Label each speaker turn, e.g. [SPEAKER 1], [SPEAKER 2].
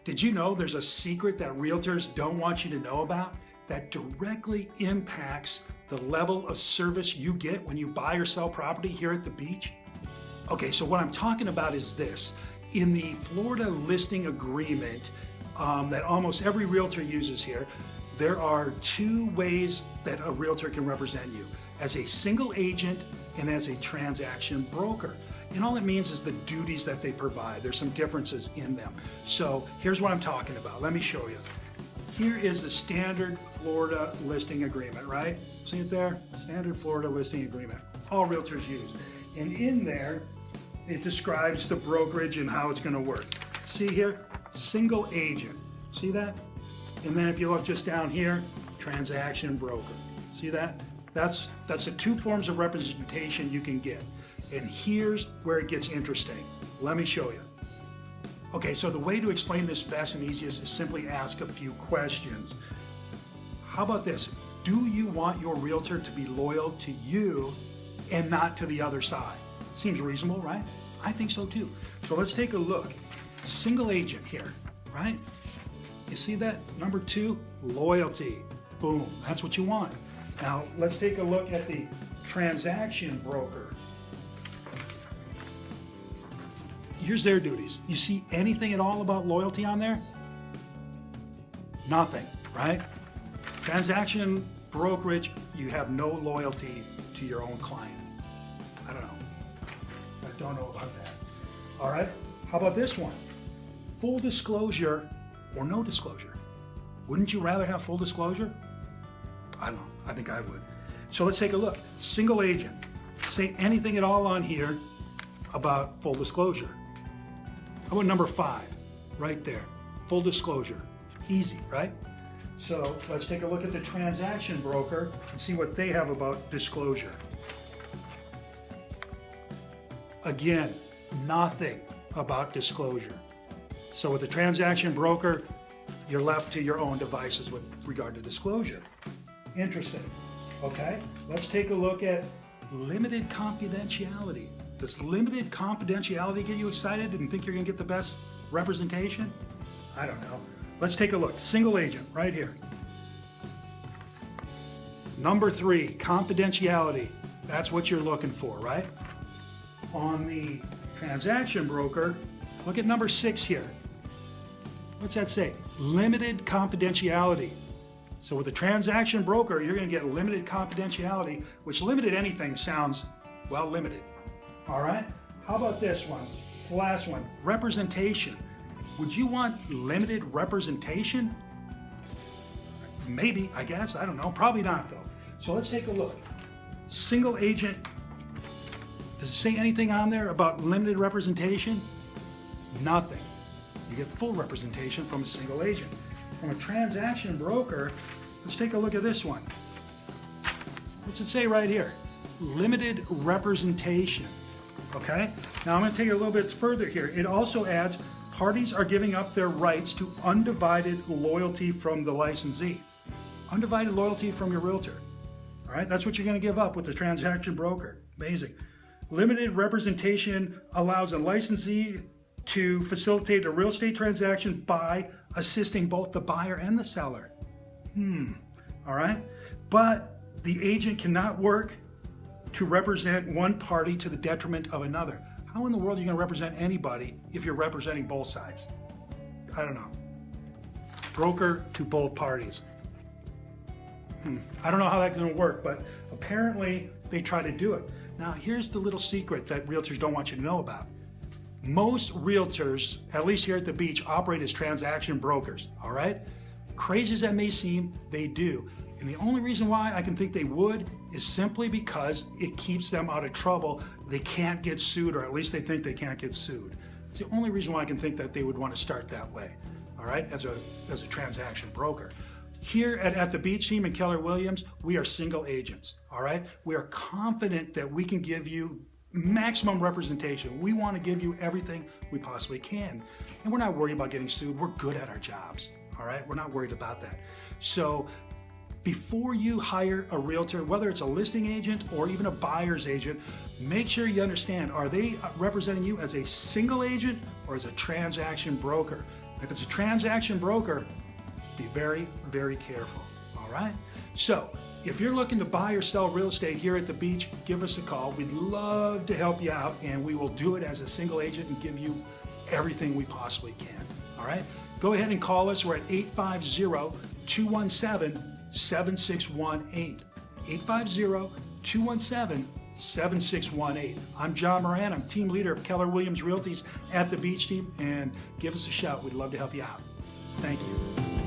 [SPEAKER 1] Did you know there's a secret that realtors don't want you to know about that directly impacts the level of service you get when you buy or sell property here at the beach? Okay, so what I'm talking about is this. In the Florida listing agreement that almost every realtor uses here, there are two ways that a realtor can represent you: as a single agent and as a transaction broker. And all it means is the duties that they provide. There's some differences in them. So here's what I'm talking about. Let me show you. Here is the standard Florida listing agreement, right? See it there? Standard Florida listing agreement. All realtors use. And in there, it describes the brokerage and how it's going to work. See here? Single agent. See that? And then if you look just down here, transaction broker. See that? That's the two forms of representation you can get. And here's where it gets interesting. Let me show you. Okay, so the way to explain this best and easiest is simply ask a few questions. How about this? Do you want your realtor to be loyal to you and not to the other side? Seems reasonable, right? I think so too. So let's take a look. Single agent here, right? You see that? Number 2, loyalty. Boom, that's what you want. Now let's take a look at the transaction broker. Here's their duties. You see anything at all about loyalty on there? Nothing, right? Transaction brokerage, you have no loyalty to your own client. I don't know. I don't know about that. All right, how about this one? Full disclosure or no disclosure? Wouldn't you rather have full disclosure? I don't know, I think I would. So let's take a look. Single agent, say anything at all on here about full disclosure. How about number 5, right there? Full disclosure, easy, right? So let's take a look at the transaction broker and see what they have about disclosure. Again, nothing about disclosure. So with the transaction broker, you're left to your own devices with regard to disclosure. Interesting. Okay, let's take a look at limited confidentiality. Does limited confidentiality get you excited and think you're gonna get the best representation? I don't know. Let's take a look. Single agent, right here. Number 3, confidentiality. That's what you're looking for, right? On the transaction broker, look at number 6 here. What's that say? Limited confidentiality. So with a transaction broker, you're going to get limited confidentiality, which limited anything sounds, well, limited. All right? How about this one? The last one, representation. Would you want limited representation? Maybe, I guess, I don't know. Probably not though. So let's take a look. Single agent, does it say anything on there about limited representation? Nothing. You get full representation from a single agent. From a transaction broker, let's take a look at this one. What's it say right here? Limited representation. Okay? Now I'm going to take it a little bit further here. It also adds, parties are giving up their rights to undivided loyalty from the licensee. Undivided loyalty from your realtor. All right? That's what you're going to give up with the transaction broker. Amazing. Limited representation allows a licensee to facilitate a real estate transaction by assisting both the buyer and the seller. All right? But the agent cannot work to represent one party to the detriment of another. How in the world are you going to represent anybody if you're representing both sides? I don't know. Broker to both parties. I don't know how that's going to work, but apparently they try to do it. Now, here's the little secret that realtors don't want you to know about. Most realtors, at least here at the beach, operate as transaction brokers, all right? Crazy as that may seem, they do. And the only reason why I can think they would is simply because it keeps them out of trouble. They can't get sued, or at least they think they can't get sued. It's the only reason why I can think that they would want to start that way, all right, as a transaction broker. Here at the Beach team in Keller Williams, we are single agents, all right? We are confident that we can give you maximum representation. We want to give you everything we possibly can. And we're not worried about getting sued. We're good at our jobs, all right? We're not worried about that. So before you hire a realtor, whether it's a listing agent or even a buyer's agent, make sure you understand, are they representing you as a single agent or as a transaction broker? If it's a transaction broker, be very, very careful, all right? So, if you're looking to buy or sell real estate here at the beach, give us a call. We'd love to help you out, and we will do it as a single agent and give you everything we possibly can, all right? Go ahead and call us. We're at 850-217-7618. 850-217-7618. I'm John Moran. I'm team leader of Keller Williams Realty's at the Beach Team, and give us a shout. We'd love to help you out. Thank you.